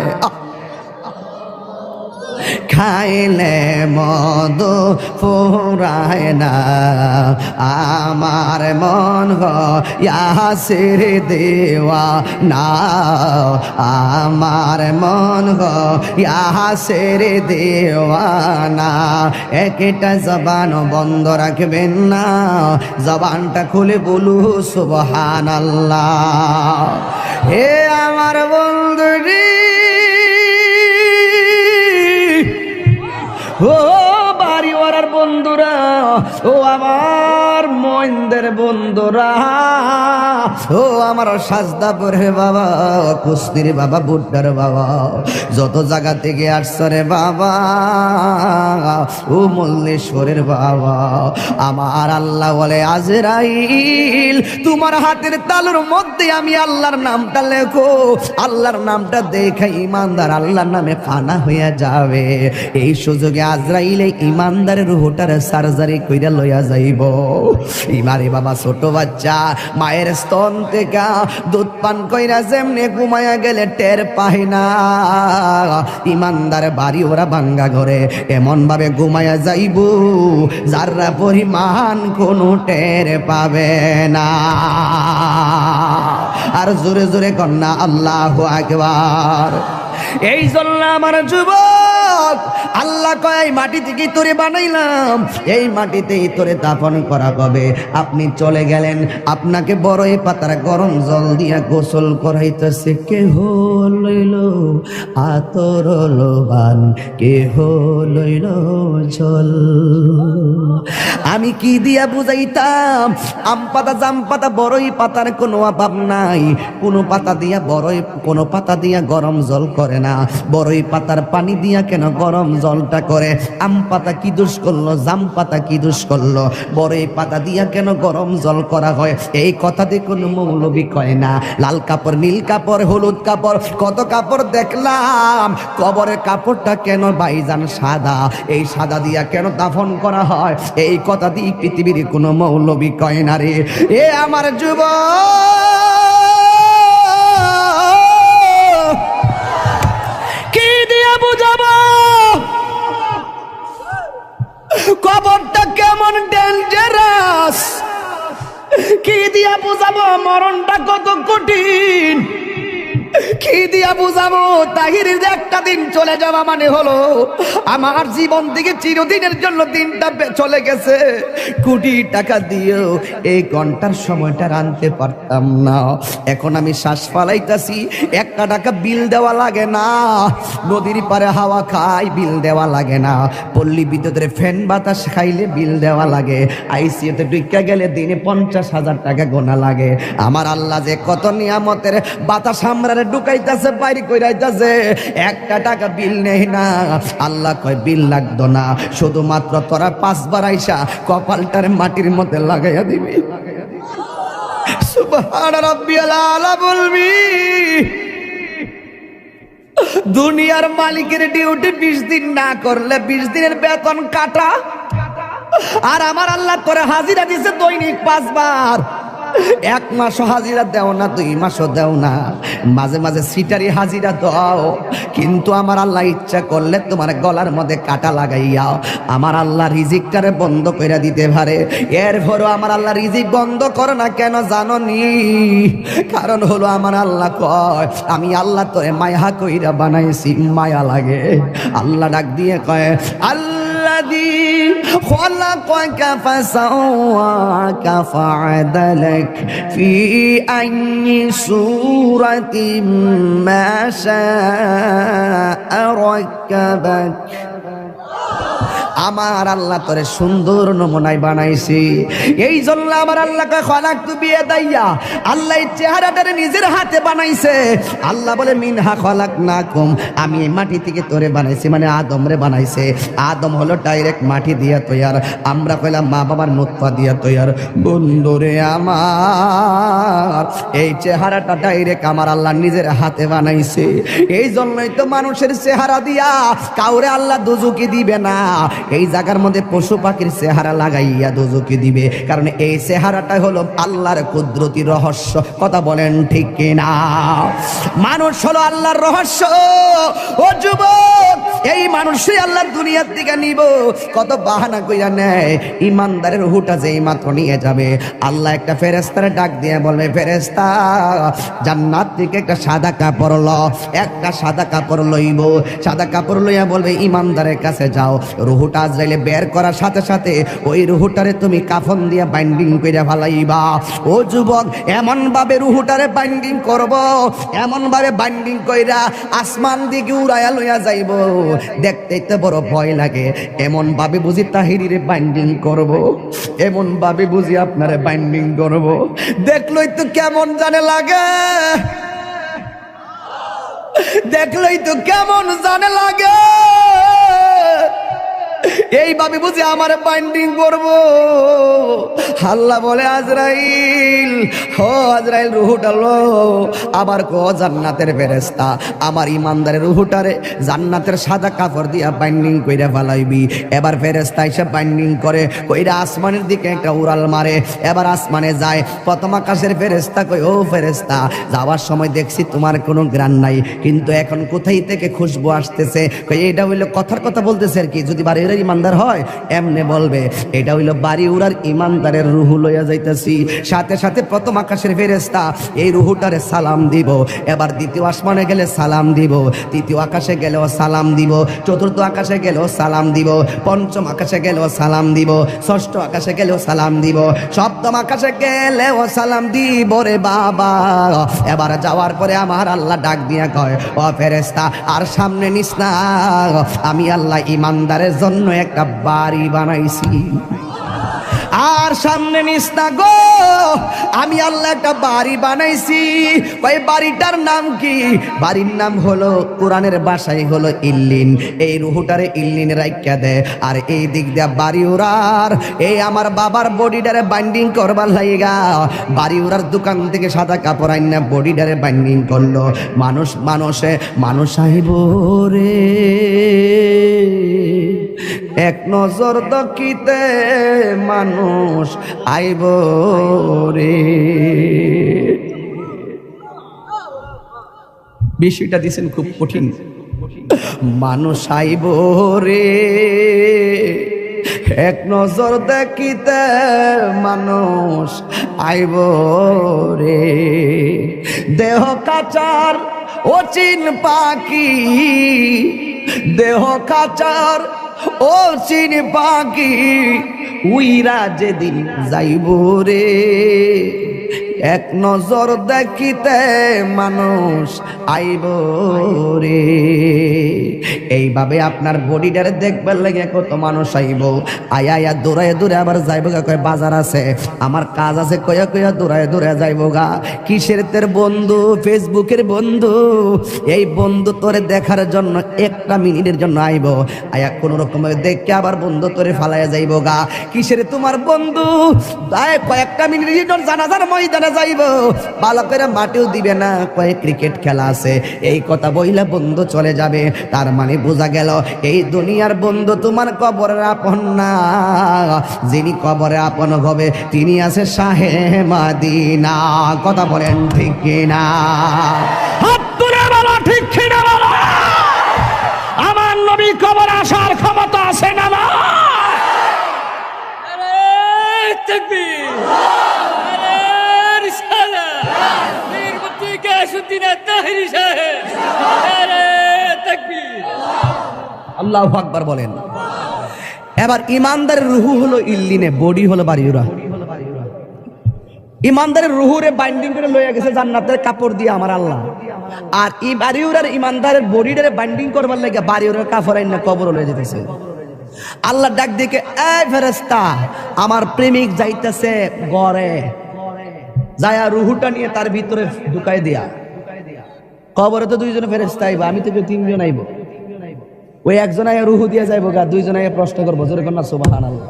Speaker 1: খাইলে মধু ফুরায় না, আমার মন হইয়াছের দেওয়া না, আমার মন হইয়াছের দেওয়া না। একটা জবান বন্ধ রাখবেন না, জবানটা খুলে বলু সুবহানাল্লাহ। হে আমার বন্ধুরি, ও বাড়িওয়ালার বন্ধুরা, ও আমার মইনদের বন্ধুরা, ও আমার সাজদাপুরের বাবা, কুস্তির বাবা, বুড্ডার বাবা, যত জায়গা থেকে আসছে রে বাবা, ও মল্লেশ্বরের বাবা, আমার আল্লাহ বলে আজরাইল তোমার হাতের তালুর মধ্যে আমি আল্লাহর নামটা লেখো, আল্লাহর নামটা দেখে ইমানদার আল্লাহর নামে ফানা হইয়া যাবে। এই সুযোগে আজরাইলে ইমানদারের রুহটার সার্জারি কইরা লইয়া যাইব। ইমারে বাবা ছোট বাচ্চা মায়ের স্তন থেকে দুধ পান কইরা যেমনে ঘুমায়া গেলে টের পায় না, ইমানদার বাড়ি ওরা ভাঙ্গা ঘরে এমন ভাবে ঘুমায়া যাইব যারা পরিমাণ কোনো টের পাবে না। আর জোরে জোরে কন্যা আল্লাহু আকবার। এই জন্য আমার যুবক আল্লাহ কয় মাটি থেকে তোরে বানাইলাম, এই মাটিতেই তোরে দাফন করা হবে। আপনি চলে গেলেন, আপনাকে বড়ই পাতার গরম জল দিয়া গোসল করাইতেছে। কেহ লইল আতর লোবান, কেহ লইল জল। আমি কি দিয়া বুঝাইতাম? আম পাতা, জাম পাতা, বড়ই পাতার কোনো অভাব নাই। কোনো পাতা দিয়া বড়ই, কোনো পাতা দিয়া গরম জল করে না। বড়ই পাতার পানি দিয়া কেন গরম জলটা করে? আম পাতা কি দোষ করলো? জাম পাতা কি দোষ করলো? বড়ই পাতা দিয়া কেন গরম জল করা হয়? এই কথা দিয়ে কোনো মৌলবি কয় না। লাল কাপড়, নীল কাপড়, হলুদ কাপড়, কত কাপড় দেখলাম। কবরের কাপড়টা কেন ভাইজান সাদা? এই সাদা দিয়া কেন দাফন করা হয়? এই কথা দিয়ে পৃথিবীর কোনো মৌলবি কয় না রে। এ আমার যুবক, মরণটা কত কঠিন কি দিয়া বুঝাবো। তাহিরের যে একটা দিন চলে যাওয়া মানে হলো আমার জীবন থেকে চিরদিনের জন্য দিনটা চলে গেছে। কোটি টাকা দিয়েও এই ঘন্টার সময়টা আনতে পারতাম না। এখন আমি শ্বাস ফালাইতাছি, 1 টাকা বিল দেওয়া লাগে না। নদীর পারে হাওয়া খাই, বিল দেওয়া লাগে না। পল্লী বিদ্যুতের ফ্যান বাতাস খাইলে বিল দেওয়া লাগে। আইসিইউতে ঢুকা গেলে দিনে 50,000 টাকা গোনা লাগে। আমার আল্লাহ যে কত নিয়ামতের বাতাস আমরা ঢুকাইতেছে, বাইরে কইরাইতেছে, 1 টাকা বিল নেই না। আল্লাহ কয় বিল লাগতো না, শুধুমাত্র তোরা 5 বার আইসা কপালটার মাটির মধ্যে লাগাইয়া দিবি। সুবহান রাব্বিয়াল আলা বলবি। দুনিয়ার মালিকের ডিউটি 20 দিন না করলে 20 দিনের বেতন কাটা। আর আমার আল্লাহ তোরে হাজিরা দিছে দৈনিক 5 বার। 1 মাসও হাজিরা দেও না, 2 মাসও দেও না, মাঝে মাঝে সিটারি হাজিরা দাও। কিন্তু আমার আল্লাহ ইচ্ছা করলে তোমার গলার মধ্যে কাটা লাগাইয়া আমার আল্লাহ রিজিকটারে বন্ধ করে দিতে পারে। এরপরও আমার আল্লাহ রিজিক বন্ধ করে না কেন জানো নি? কারণ হলো আমার আল্লাহ কয় আমি আল্লাহ তোরে মায়া কইরা বানাইছি, মায়া লাগে। আল্লাহ ডাক দিয়ে কয় الذي خلقك فسواك فعدلك في أي صورة ما شاء ركبك। আমার আল্লাহ তোরে সুন্দর নমুনায় বানাইছি। এই জন্য আমার আল্লাহকে খলাকতু বিয়াদাইয়া, আল্লাহ এই চেহারাটারে নিজের হাতে বানাইছে। আল্লাহ বলে মিনহা খলাকনাকুম, আমি এই মাটি থেকে তোরে বানাইছি, মানে আদমরে বানাইছে। আদম হলো ডাইরেক্ট মাটি দিয়া তৈয়ার, আমরা কইলাম মা বাবার নুতফা দিয়া তৈয়ার। বন্ধুরে আমার এই চেহারাটা ডাইরেক্ট আমার আল্লাহ নিজের হাতে বানাইছে। এই জন্যই তো মানুষের চেহারা দিয়া কাউরে আল্লাহ দুজকি দিবে না। এই জায়গার মধ্যে পশু পাখির চেহারা লাগাইয়া দোজকে দিবে, কারণ এই চেহারাটা হলো আল্লাহর কুদরতি রহস্য। কথা বলেন ঠিক কিনা? মানুষ হলো আল্লাহর রহস্য। ও যুবক, এই মানুষই আল্লাহ দুনিয়ার দিকে নিব। কত বাহানা কইরা নেয়। ইমানদারের রূহটা যেই মাত্র নিয়ে যাবে, আল্লাহ একটা ফেরেশতারে ডাক দিয়ে বলবে, ফেরেশতা জান্নাত থেকে একটা সাদা কাপড় ল। একটা সাদা কাপড় লইব, সাদা কাপড় লইয়া বলবে ইমানদারের কাছে যাও। রূহটা আজরাইলে বের করার সাথে সাথে ওই রূহটারে তুমি কাফন দিয়া বাইন্ডিং কইরা ফেলাইবা। ও যুবক, এমন ভাবে রূহটারে বাইন্ডিং করব, এমন ভাবে বাইন্ডিং কইরা আসমান দিকে উড়াইয়া লইয়া যাইব, দেখতেই তো বড় ভয় লাগে। এমন ভাবে বুঝি তাহিরিরে বাইন্ডিং করব, এমন ভাবে বুঝি আপনারে বাইন্ডিং করব, দেখলই তো কেমন জানে লাগে, দেখলই তো কেমন জানে লাগে। এইভাবে বুঝি আমার বাইন্ডিং করবো। আল্লাহ বলে আজরাইল, ও আজরাইল রুহুটা লো। আবার কো জান্নাতের ফেরেশতা আমার ইমানদারের রুহুটারে জান্নাতের সাদা কাপড় দিয়া বাইন্ডিং কইরা ফেলাইবি। এবার ফেরেশতা এসে বাইন্ডিং করে কইরা আসমানের দিকে একটা উড়াল মারে। এবার আসমানে যায়। প্রথম আকাশের ফেরেশতা কই, ও ফেরেশতা যাওয়ার সময় দেখছি তোমার কোনো গ্রাণ নাই, কিন্তু এখন কোথায় থেকে খুশবু আসতেছে। কই এটা হইলো কথার কথা বলতেছে আর কি, যদি বাড়ি ইমানদার হয় এমনে বলবে এটা হইলো বাড়ি উড়ার ইমানদারের রুহু লইয়া যাইতাছি। সাথে সাথে প্রথম আকাশের ফেরেশতা এই রুহুটারে সালাম দিব। এবার দ্বিতীয় আসমানে গেলে সালাম দিব, তৃতীয় আকাশে গেলেও সালাম দিব, চতুর্থ আকাশে গেলেও সালাম দিব, পঞ্চম আকাশে গেলেও সালাম দিব, ষষ্ঠ আকাশে গেলেও সালাম দিব, সপ্তম আকাশে গেলেও সালাম দিব রে বাবা। এবার যাওয়ার পরে আমার আল্লাহ ডাক দিয়া কয়, ও ফেরেশতা আর সামনে নিস না, আমি আল্লাহ ইমানদারের জন্য একটা বাড়ি বানাইছি। আর সামনে নিস না গো, আমি আল্লাহ একটা বাড়ি বানাইছি। ওই বাড়িটার নাম কি? বাড়ির নাম হলো কোরআনের ভাষায় হলো ইল্লিন। এই রুহুটারে ইল্লিনে রাইখা দে। আর এই দিক দিয়া বাড়ি উড়ার এই আমার বাবার বডিটারে বাইন্ডিং করবার লাইগা বাড়ি উড়ার দোকান থেকে সাদা কাপড় আইনা বডিটারে বাইন্ডিং করলো। মানুষ আইব রে এক নজর দকিতে, মানুষ আইব রে। বিষয়টা দিছেন খুব কঠিন। মানুষ আইব রে এক নজর দেখিতে মানুষ আইব রে। দেহ কাচার অচিন পাখি, দেহ কাচার অচিন পাখি, উইরা যেদিন যাইব রে। এক নজর দেখিতে মানুষ আইব রে। এইভাবে আপনার বডিটারে দেখবার লাগে কত মানুষ আইব, আয়া আয়া দৌড়ায় দৌড়ে আবার যাইব গা, কয় বাজার আছে, আমার কাজ আছে, কয়া কয়া দৌড়ায় দৌড়ে যাইব গা। কিসের তোর বন্ধু? ফেসবুকের বন্ধু। এই বন্ধু তোরে দেখার জন্য একটা মিনিটের জন্য আইব, আয়া কোন রকমে দেখে আবার বন্ধু তোরে ফালাইয়া যাইব গা। কিসের তোমার বন্ধু? কয়েকটা মিনিটের জন্য জানাজার ময়দানে যাইব, ভালো করে মাটিও দিবে না, কয়েক ক্রিকেট খেলা আছে, এই কথা বইলা বন্ধু চলে যাবে। তার মানে বোঝা গেল এই দুনিয়ার বন্ধু তোমার কবরের আপন না, যিনি কবরে আপন হবে তিনি আছে শাহে মদিনা। কথা বলেন ঠিক কিনা? হাত তুলে বলো ঠিক কিনা বলো। আমার নবী কবর আসার ক্ষমতা আছে না? আল্লাহু আকবার বলেন। এবার ইমানদারের রুহু হলো ইল্লিনে, বডি হলো বাড়িউরা। ইমানদারের রুহুরে বাইন্ডিং করে লইয়া গেছে জান্নাতের কাপড় দিয়ে আমার আল্লাহ, আর ই বাড়িউরার ইমানদারের বডিটারে বাইন্ডিং করবার লাগে বাড়িউরার কাপড় আইনা কবর লয়ে যেতেছে। আল্লাহ ডাক দিকে, এই ফেরেশতা, আমার প্রেমিক যাইতেছে ঘরে, যায়া রুহুটা নিয়ে তার ভিতরে ঢুকাই দিয়া। কবরে তো দুইজন ফেরেশতা আইবা, আমি তো তিনজন আইব। ওই একজন আয়া রুহু দিয়ে যাইব গা, দুইজন আয়া প্রশ্ন করবো, জোরে কর না সুবহানাল্লাহ।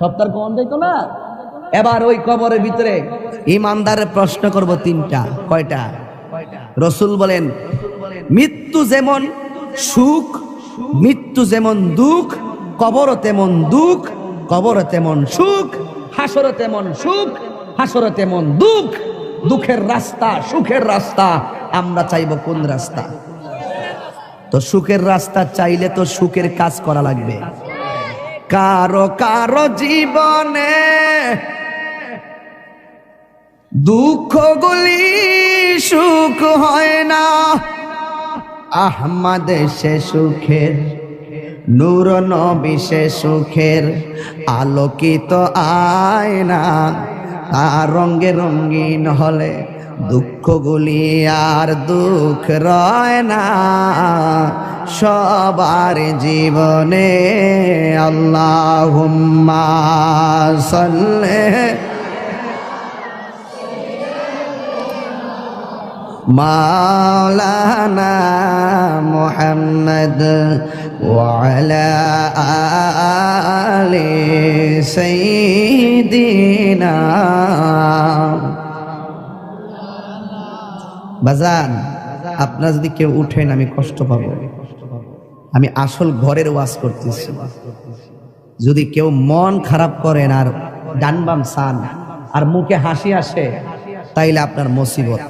Speaker 1: সপ্তাহ কোন দেখতো না। এবার ওই কবরের ভিতরে ইমানদারের প্রশ্ন করব তিনটা। কয়টা? রাসূল বলেন, মৃত্যু যেমন সুখ, মৃত্যু যেমন দুঃখ, কবর তেমন দুঃখ, কবর তেমন সুখ, হাসর তেমন সুখ, হাসর তেমন দুঃখ। দুঃখের রাস্তা, সুখের রাস্তা, আমরা চাইব কোন রাস্তা? তো সুখের রাস্তা চাইলে তো সুখের কাজ করা লাগবে। কারো কারো জীবনে দুঃখগুলি সুখ হয় না, আহমদ সে সুখের, নূর নবী সে সুখের আলোকিত আয়না। তার রঙে রঙিন হলে দুঃখগুলি আর দুঃখ রয় না। সবার জীবনে আল্লাহুম্মা সাল্লি মাওলানা মুহাম্মদ ওয়া আলা আলি সাইয়্যিদিনা। বাজান, আপনারা যদি কেউ উঠেন আমি কষ্ট পাবো। আমি আসল ঘরের ওয়াজ করতেছি। যদি কেউ মন খারাপ করেন আর ডান বাম সান আর মুখে হাসি আসে, তাইলে আপনার মুসিবত।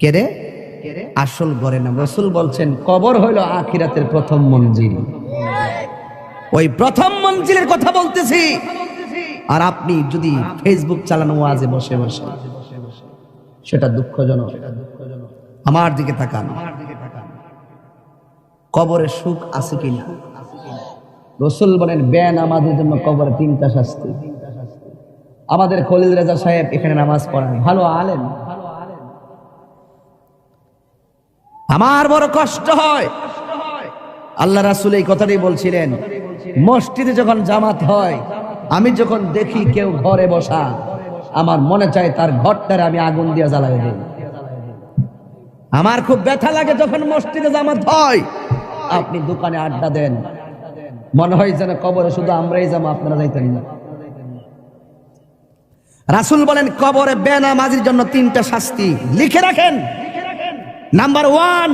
Speaker 1: কে রে? আসল ঘরে না। রাসূল বলছেন কবর হইল আখিরাতের প্রথম মঞ্জিল। ওই প্রথম মঞ্জিলের কথা বলতেছি। আর আপনি যদি ফেসবুক চালানো ওয়াজে বসে বসে, সেটা দুঃখজনক। আমার দিকে তাকান, কবরে সুখ আছে কিনা? রাসূল বলেন বেনামাজের জন্য কবরে তিনটা শাস্তি। আমাদের খলিল রেজা সাহেব এখানে নামাজ পড়ান, ভালো আলেম। আমার বড় কষ্ট হয়, আল্লাহ রাসূল এই কথাটাই বলছিলেন, মসজিদে যখন জামাত হয়, আমি যখন দেখি কেউ ঘরে বসা, আমার মনে চায় তার ঘরটারে আমি আগুন দিয়ে জ্বালাই দিই। আমার খুব ব্যথা লাগে যখন মসজিদে জামাত হয়, আপনি দোকানে আড্ডা দেন, মনে হয় যেন কবরে শুধু আমরাই যাবো, আপনারা যাইতেন না। রাসূল বলেন কবরে বেনামাজির জন্য তিনটা শাস্তি লিখে রাখেন। নাম্বার 1,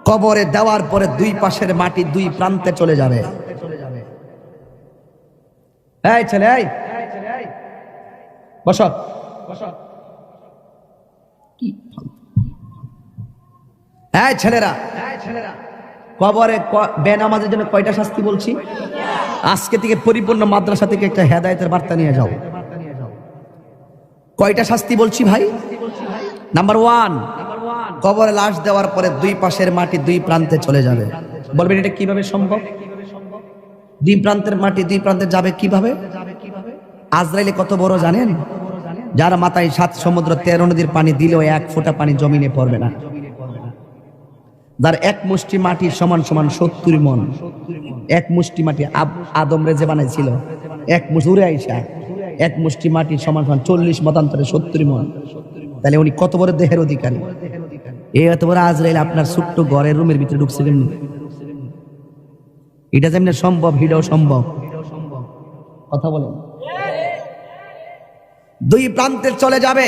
Speaker 1: কবরে দেওয়ার পরে দুই পাশের মাটি দুই প্রান্তে চলে যাবে। এই ছেলে, এই বসো। এই ছেলেরা, কবরে বেনামাজের জন্য কয়টা শাস্তি বলছি? আজকে থেকে পরিপূর্ণ মাদ্রাসা থেকে একটা হেদায়েতের বার্তা নিয়ে যাও। কয়টা শাস্তি বলছি ভাই? নাম্বার 1, কবরে লাশ দেওয়ার পরে দুই পাশের মাটি দুই প্রান্তে চলে যাবে। বলবেন এটা কিভাবে সম্ভব? দুই প্রান্তের মাটি দুই প্রান্তে যাবে কিভাবে? আজরাইলে কত বড় জানেন? যার মাথায় 7 সমুদ্র 13 নদীর পানি দিলেও 1 ফোঁটা পানি জমিনে পড়বে না। যার এক মুষ্টি মাটি সমান সমান 70 মণ। এক মুষ্টি মাটি আদম রে যে বানাইছিল, এক মুষ্টি উড়ে আইসা এক মুষ্টি মাটি সমান সমান 40 মতান্তরে 70 মণ। তাহলে উনি কত বড় দেহের অধিকারী? এই এত বড় আজরাইল আপনার ছোট্ট ঘরের রুমের ভিতরে ঢুকছে কেমনি? এটা যেমনি সম্ভব, হিটাও সম্ভব। কথা বলেন। দুই প্রান্তে চলে যাবে।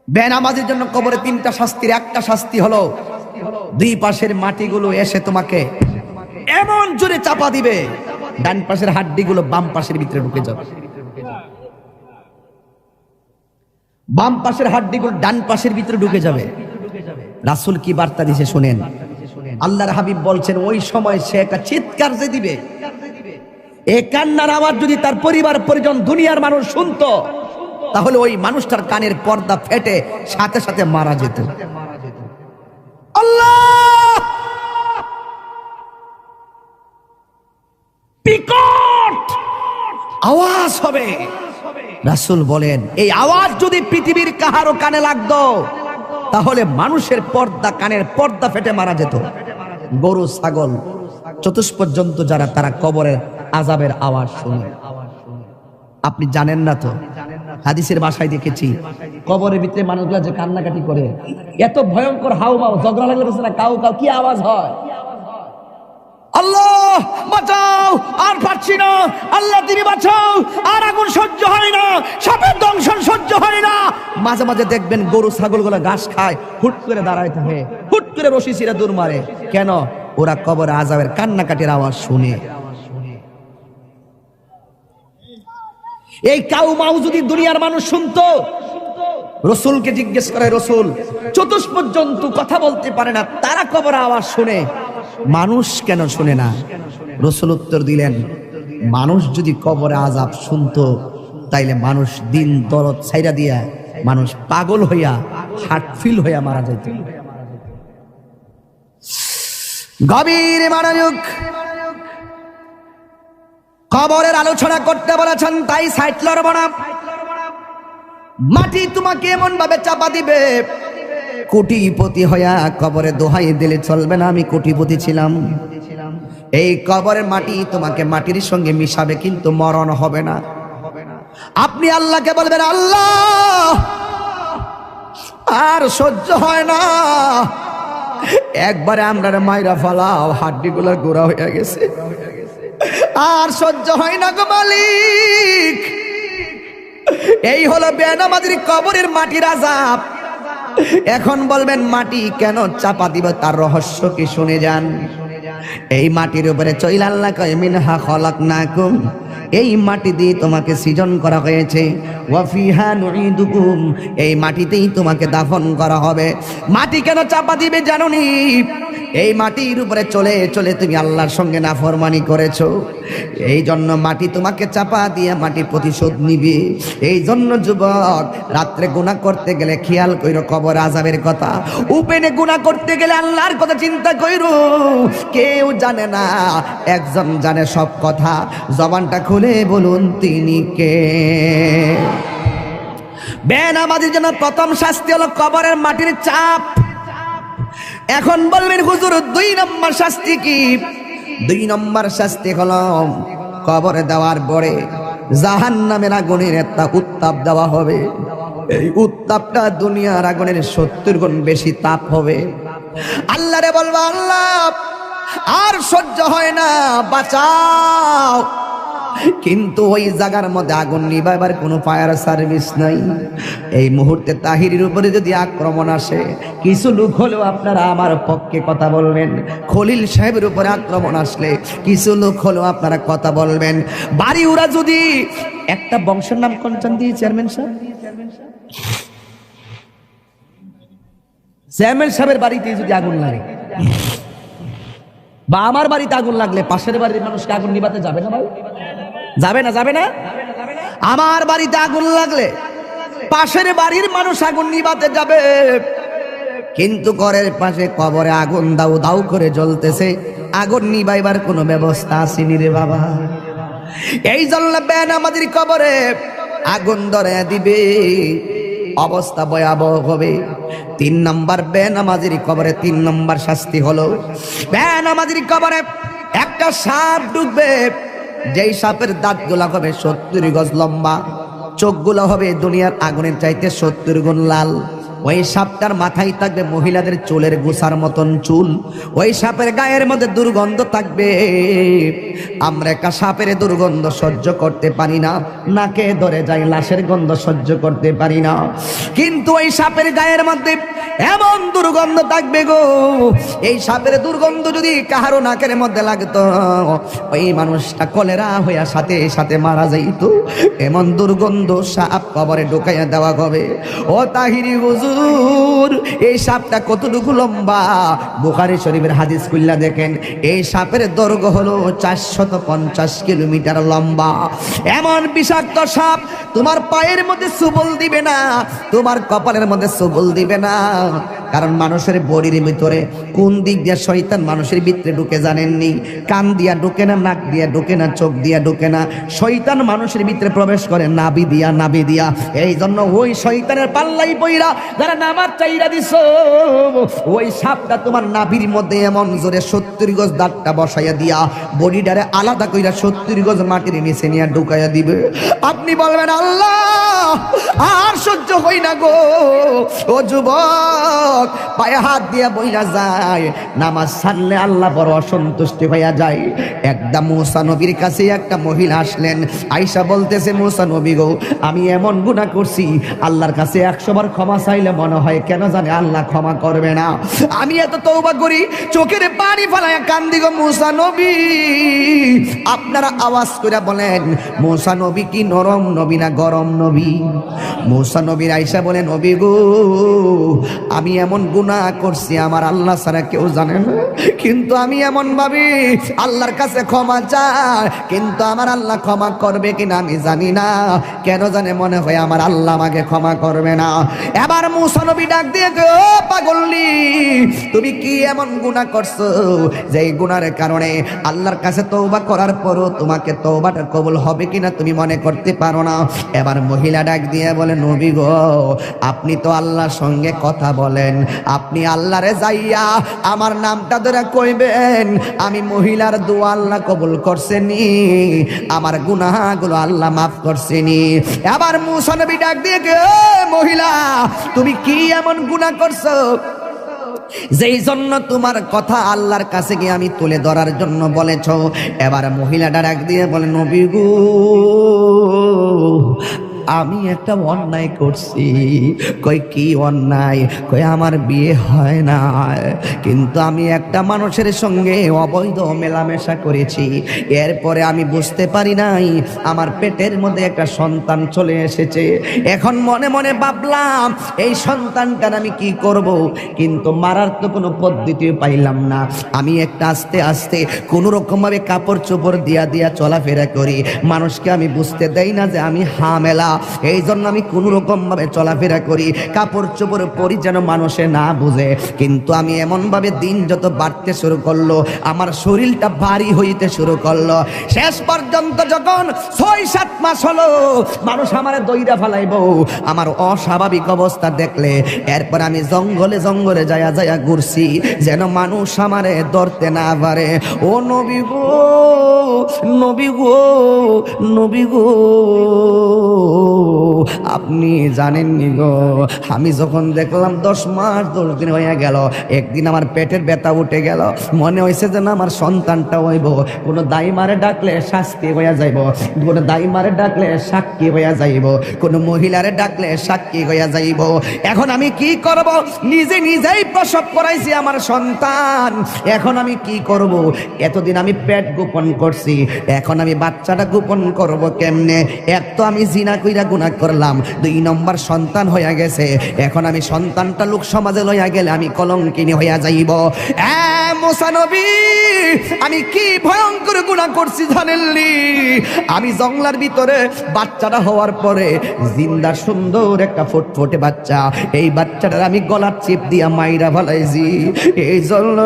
Speaker 1: বেনামাজির জন্য কবরে 3টা শাস্তির একটা শাস্তি হলো দুই পাশের মাটিগুলো এসে তোমাকে এমন জোরে চাপা দিবে, ডান পাশের হাড্ডিগুলো বাম পাশের ভিতরে ঢুকে যাবে। বাম পাশের হাড্ডিগুলো ডান পাশের ভিতরে ঢুকে যাবে। রাসূল কি বার্তা দিয়েছে শুনেন। আল্লাহর হাবিব বলছেন ওই সময় সে একটা চিৎকার যে দিবে, এই কান্নার আওয়াজ যদি তার পরিবার পরিজন দুনিয়ার মানুষ শুনতো, তাহলে ওই মানুষটার কানের পর্দা ফেটে সাথে সাথে মারা যেত। আল্লাহ! বিকট আওয়াজ হবে। রাসূল বলেন এই আওয়াজ যদি পৃথিবীর কাহারও কানে লাগতো, তাহলে মানুষের পর্দা, কানের পর্দা ফেটে মারা যেত। গরু, ছাগল, চতুষ্পদ জন্তু যারা, তারা কবরের আযাবের আওয়াজ শুনে। আপনি জানেন না তো, হাদিসের ভাষায় দেখেছি কবরের ভিতরে মানুষগুলা যে কান্নাকাটি করে, এত ভয়ঙ্কর হাউমাউ, ঝগড়া লাগলে না কাউ কাউ কি আওয়াজ হয়? আল্লাহ বাঁচাও, আর পারছি না, আল্লাহ তুমি বাঁচাও, আর আগুন সহ্য হয় না, সাপের দংশন সহ্য হয় না। মাঝে মাঝে দেখবেন গরু ছাগলগুলো ঘাস খায়, হুট করে দাঁড়ায় থাকে, হুট করে রশি ছিঁড়ে দৌড় মারে। কেন? ওরা কবরে আযাবের কান্নাকাটির আওয়াজ শুনে। এই কাউ মাউ যদি দুনিয়ার মানুষ শুনতো, রাসূলকে জিজ্ঞেস করে, রাসূল চতুষ্পদ জন্তু কথা বলতে পারে না, তারা কবরে আওয়াজ শুনে, মানুষ কেন শুনে না? রাসূল উত্তর দিলেন, মানুষ যদি কবরে আযাব শুনতো, তাইলে মানুষ দিন দরদ ছাইরা দিয়া মানুষ পাগল হইয়া হার্টফিল হইয়া মারা যেত। গভীর মনোযোগ। কবরের আলোচনা করতে বলেছেন, তাই সাইড লড়ব না। মাটি তোমাকে এমন ভাবে চাপা দিবে, কোটিপতি হইয়া কবরে দোহাই দিলে চলবে না আমি কোটিপতি ছিলাম। এই কবরের মাটি তোমাকে মাটির সঙ্গে মিশাবে, কিন্তু মরণ হবে না। আপনি আল্লাহকে বলবেন, আল্লাহ আর সহ্য হয় না, একবারে আমরা মাইরা ফালাও, হাড্ডিগুলো গোড়া হয়ে গেছে, আর সহ্য হয় না গো মালিক। এই হলো বেনামাজির কবরের মাটির আযাব। এখন বলবেন মাটি কেন চাপা দিব, তার রহস্য কি শুনে যান। এই মাটির উপরে চইলা আল্লাহ কয়, মিনহা খলাকনাকুম, এই মাটি দিয়ে তোমাকে সৃজন করা হয়েছে, ওয়া ফিহা নুঈদুকুম, এই মাটিতেই তোমাকে দাফন করা হবে। মাটি কেন চাপা দিবে জানোনি? এই মাটির উপরে চলে চলে তুমি আল্লাহর সঙ্গে নাফরমানি করেছো, এই জন্য মাটি তোমাকে চাপা দিয়ে মাটি প্রতিশোধ নিবে। এই জন্য যুবক, রাত্রে গুনাহ করতে গেলে খেয়াল কইরো কবর আযাবের কথা, উপেনে গুনাহ করতে গেলে আল্লাহর কথা চিন্তা কইরো। কেউ জানে না, একজন জানে সব কথা, জবানটা খুলে বলুন তিনি কে? বেনামাজির জন্য প্রথম শাস্তি হলো কবরের মাটির চাপ। এখন বলবেন হুজুর 2 নম্বর শাস্তি কি? 2 নম্বর শাস্তি হলো কবরে দেওয়ার পরে জাহান্নামের আগুনের একটা উত্তাপ দেওয়া হবে। এই উত্তাপটা দুনিয়ার আগুনের 70 গুণ বেশি তাপ হবে। আল্লাহরে বলবো, আল্লাহ আর সহ্য হয় না, বাঁচাও। কিন্তু ওই জায়গার মধ্যে আগুন নিভাবার কোনো ফায়ার সার্ভিস নাই। এই মুহূর্তে তাহিরের উপরে যদি আক্রমণ আসে, কিছু লোক হলেও আপনারা আমার পক্ষে কথা বলবেন। খলিল সাহেবের উপরে আক্রমণ আসলে কিছু লোক হলেও আপনারা কথা বলবেন। বাড়ি ওরা যদি একটা বংশের নাম কোনটান দিয়ে চেয়ারম্যান সাহেব, চেয়ারম্যান সাহেবের বাড়িতে যদি আগুন লাগে বা আমার বাড়িতে আগুন লাগলে পাশের বাড়ির মানুষকে আগুন নিভাতে যাবে না ভাই? যাবে না? যাবে না? আমার বাড়িতে আগুন লাগলে পাশের বাড়ির মানুষ আগুন নিভাতে যাবে, কিন্তু ঘরের পাশে কবরে আগুন দাউ দাউ করে জ্বলতেছে, আগুন নিভাইবার কোনো ব্যবস্থা আসেনি রে বাবা। এই জন্য বেনামাজির কবরে আগুন ধরে দিবে, অবস্থা ভয়াবহ হবে। 3 নম্বর বেনামাজির কবরে 3 নম্বর শাস্তি হলো, বেনামাজির কবরে একটা সাপ ঢুকবে, যেই সাপের দাঁতগুলো হবে 70 গজ লম্বা, চোখগুলো হবে দুনিয়ার আগুনের চাইতে 70 গুণ লাল। ওই সাপটার মাথায় থাকবে মহিলাদের চুলের গোছার মতন চুল। ওই সাপের গায়ের মধ্যে দুর্গন্ধ থাকবে। আমরা একটা সাপের দুর্গন্ধ সহ্য করতে পারি না, নাকে ধরে যায়, লাশের গন্ধ সহ্য করতে পারি না, কিন্তু ওই সাপের গায়ের মধ্যে এমন দুর্গন্ধ থাকবে গো, এই সাপের দুর্গন্ধ যদি কাহারো নাকের মধ্যে লাগতো, ওই মানুষটা কলেরা হইয়া সাথে সাথে মারা যাইত। এমন দুর্গন্ধ সাপ কবরে ঢুকাইয়া দেওয়া হবে। ও তাহিরি হুজুর, এই সাপটা কতটুকু লম্বা? বুখারী শরীফের হাদিস খুললা দেখেন, এই সাপের দৈর্ঘ্য হলো 450 কিলোমিটার লম্বা। এমন বিষাক্ত সাপ তোমার পায়ের মধ্যে সুবল দিবে না, তোমার কপালের মধ্যে সুবল দিবে না। কারণ মানুষের বডির ভিতরে কোন দিক দিয়ে শয়তান মানুষের ভিতরে ঢুকে জানেননি? কান দিয়া ঢুকে না, নাক দিয়া ঢুকে না, চোখ দিয়া ঢুকে না, শয়তান মানুষের ভিতরে প্রবেশ করে নাভি দিয়া, নাভি দিয়া। এই জন্য ওই শয়তানের পাল্লাই পইরা যারা নামাজ চাইরা দিছো, ওই সাপটা তোমার নাভির মধ্যে এমন জোরে 70 গজ দাঁতটা বসাইয়া দিয়া বডিটারে আলাদা কইরা 70 গজ মাটির নিচে নিয়ে ঢুকাইয়া দিবে। আপনি বলবেন আল্লাহ আর সহ্য হই না গো। ও যুবক, পায়ে হাত দিয়া বইলা যায়, নামাজ ছাড়লে আল্লাহ বড় অসন্তুষ্টি হইয়া যায়। একদম মুসা নবীর কাছে একটা মহিলা আসলেন, আয়েশা বলতেছে, মুসা নবী গো, আমি এমন গুনাহ করছি, আল্লাহর কাছে 100 বার ক্ষমা চাইলে মনে হয় কেন জানে আল্লাহ ক্ষমা করবে না। আমি এত তওবা করি, চোখের পানি ফেলায় কান্দি গো মুসা নবী। আপনারা আওয়াজ করে বলেন, মুসা নবী কি নরম নবী না গরম নবী? মুসা নবীর আয়েশা বলেন, নবী গো, আমি এমন গুনাহ করছি আমার আল্লাহ ছাড়া কেউ জানে না, কিন্তু আমি এমন ভাবি আল্লাহর কাছে ক্ষমা চাই, কিন্তু আমার আল্লাহ ক্ষমা করবে কিনা আমি জানি না। কেন জানে মনে হয় আমার আল্লাহ আমাকে ক্ষমা করবে না। এবার মুসা নবী ডাক দিয়ে কয়, ও পাগলি, তুমি কি এমন গুনাহ করছো যে এই গুনার কারণে আল্লাহর কাছে তওবা করার পরও তোমাকে তওবাটা কবুল হবে কিনা তুমি মনে করতে পারো না? এবার মহিলা ডাক দিয়ে বলে, নবী গো, আপনি তো আল্লাহর সঙ্গে কথা বলেন, আপনি আল্লাহরে যাইয়া আমার নামটা ধরে কইবেন, আমি মহিলার দোয়া আল্লাহ কবুল করছেনি, আমার গুনাহগুলো আল্লাহ মাফ করছেনি। এবার মুসা নবী ডাক দিয়ে কয়, মহিলা, তুমি কি এমন গুনাহ করছো যেই জন্য তোমার কথা আল্লাহর কাছে গিয়ে আমি তুলে ধরার জন্য বলেছ? এবার মহিলাটা ডাক দিয়ে বলে, নবী গো, আমি একটা অন্যায় করছি। কই কি অন্যায়? কই আমার বিয়ে হয় না, কিন্তু আমি একটা মানুষের সঙ্গে অবৈধ মেলামেশা করেছি, এরপরে আমি বুঝতে পারি নাই আমার পেটের মধ্যে একটা সন্তান চলে এসেছে। এখন মনে মনে ভাবলাম এই সন্তানটার আমি কি করব, কিন্তু মারার তো কোনো পদ্ধতি পাইলাম না। আমি একটা আস্তে আস্তে কোনো রকম ভাবে কাপড় চোপড় দিয়া দিয়া চলাফেরা করি, মানুষকে আমি বুঝতে দেই না যে আমি হামেলা। এই জন্য আমি কোনো রকম ভাবে চলাফেরা করি, কাপড় চোপড় পরি যেন মানুষে না বুঝে। কিন্তু আমি এমন ভাবে দিন যত বাড়তে শুরু করলো, আমার শরীরটা ভারী হইতে শুরু করলো। শেষ পর্যন্ত যখন 6-7 মাস হলো, মানুষ আমারে দইরা ফেলাইবো আমার অস্বাভাবিক অবস্থা দেখলে। এরপর আমি জঙ্গলে জঙ্গলে যায়া যায়া ঘুরছি, যেন মানুষ আমারে ধরতে না পারে। ও নবী গো, নবী গো, নবী গো, আপনি জানেননি গো, আমি যখন দেখলাম 10 মাস 10 দিন হয়ে গেল, একদিন আমার পেটের ব্যথা উঠে গেল, মনে হয়েছে যেন আমার সন্তানটা হইব। কোনো দাইমারে ডাকলে শাস্তি হইয়া যাইব, কোনো দাইমারে ডাকলে সাক্ষী হইয়া যাইব, কোনো মহিলারে ডাকলে সাক্ষী হইয়া যাইব। এখন আমি কি করব? নিজে নিজেই প্রসব করাইছি আমার সন্তান, এখন আমি কি করব? এতদিন আমি পেট গোপন করছি, এখন আমি বাচ্চাটা গোপন করব কেমনে? এক তো আমি জিনা কইরা কইরা গুনাহ করলাম, 2 নম্বর সন্তান হইয়া গেছে, এখন আমি সন্তানটা লোক সমাজে লইয়া গেলে আমি কলঙ্কিনী হইয়া যাইব। মুসা নবী, আমি কি ভয়ঙ্কর গুনাহ করছি জানেননি? আমি জঙ্গলার ভিতরে বাচ্চাটা হওয়ার পরে জিন্দা সুন্দর একটা ফুটফুটে বাচ্চা, এই বাচ্চাটার আমি গলার চিপ দিয়া মাইরা ফেলাইছি। এই জন্য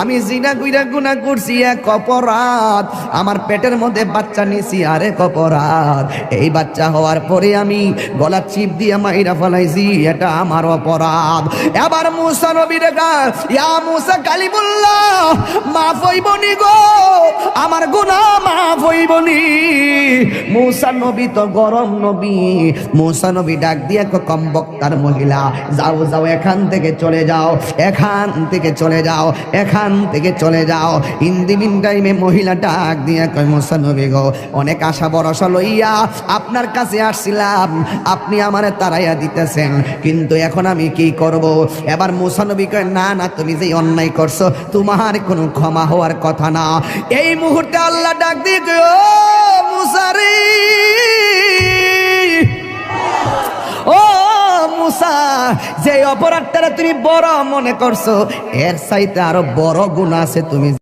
Speaker 1: আমি জিনা কইরা গুনাহ করছি, এক অপরাধ। আমার পেটের মধ্যে বাচ্চা নিছি, আরেক অপরাধ। এই বাচ্চা হওয়ার পরে আমি গলার চিপ দিয়ে মাইরা ফেলাইছি, এটা আমার অপরাধ। এবার মুসা নবী রেখা, ইয়া মুসা কালিমুল্লাহ, মাফ হইবনি গো, আমার গুনাহ মাফ হইবনি। মুসা নবী তো গরম নবী, মুসা নবী ডাক দিয়ে কম বক্তার মহিলা, যাও যাও, এখান থেকে চলে যাও, এখান থেকে চলে যাও, এখান থেকে চলে যাও। ইন দি মিন টাইমে মহিলা ডাক দিয়া কয়, মুসা নবী গো, অনেক আশা ভরসা লইয়া আপনার কাছে আসছিলাম, আপনি আমারে তাড়াইয়া দিতেছেন, কিন্তু এখন আমি কি করব? এবার মুসা নবী কয়, না না, তুমি যে অন্যায় করছো তোমার কোনো ক্ষমা হওয়ার কথা না। এই মুহূর্তে আল্লাহ ডাক দিয়ে কয়, ও মুসা রে, ও মুসা, যে অপরাধটা তুমি বড় মনে করছো, এর চাইতে আরো বড় গুনাহ আছে, তুমি